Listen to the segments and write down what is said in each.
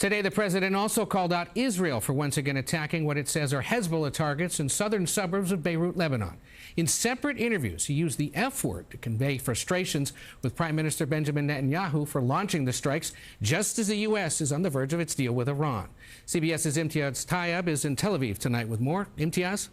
Today, the president also called out Israel for once again attacking what it says are Hezbollah targets in southern suburbs of Beirut, Lebanon. In separate interviews, he used the F word to convey frustrations with Prime Minister Benjamin Netanyahu for launching the strikes just as the U.S. is on the verge of its deal with Iran. CBS's Imtiaz Tyab is in Tel Aviv tonight with more. Imtiaz?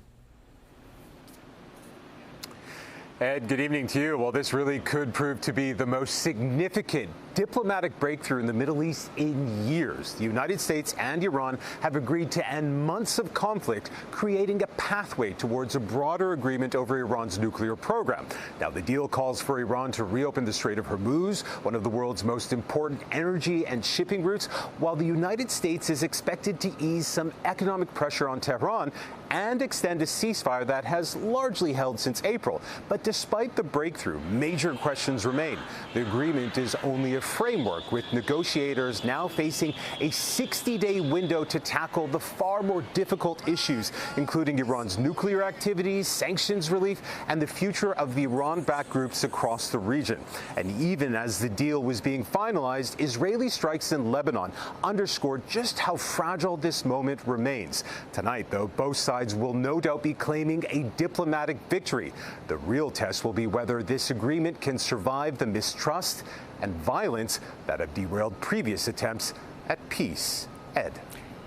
Ed, good evening to you. Well, this really could prove to be the most significant diplomatic breakthrough in the Middle East in years. The United States and Iran have agreed to end months of conflict, creating a pathway towards a broader agreement over Iran's nuclear program. Now, the deal calls for Iran to reopen the Strait of Hormuz, one of the world's most important energy and shipping routes, while the United States is expected to ease some economic pressure on Tehran and extend a ceasefire that has largely held since April. But despite the breakthrough, major questions remain. The agreement is only a framework, with negotiators now facing a 60-day window to tackle the far more difficult issues, including Iran's nuclear activities, sanctions relief, and the future of the Iran-backed groups across the region. And even as the deal was being finalized, Israeli strikes in Lebanon underscored just how fragile this moment remains. Tonight, though, both sides will no doubt be claiming a diplomatic victory. The real test will be whether this agreement can survive the mistrust and violence that have derailed previous attempts at peace. Ed.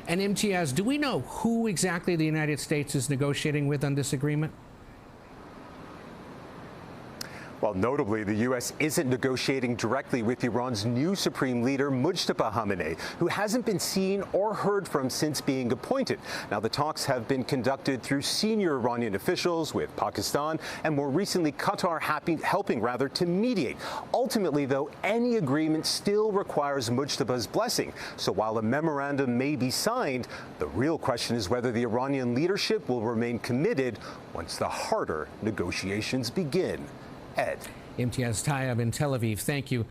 And Imtiaz, do we know who exactly the United States is negotiating with on this agreement? Well, notably, the U.S. isn't negotiating directly with Iran's new supreme leader, Mujtaba Khamenei, who hasn't been seen or heard from since being appointed. Now, the talks have been conducted through senior Iranian officials, with Pakistan and more recently Qatar helping to mediate. Ultimately, though, any agreement still requires Mujtaba's blessing. So while a memorandum may be signed, the real question is whether the Iranian leadership will remain committed once the harder negotiations begin. Ed. Imtiaz Tyab in Tel Aviv, thank you.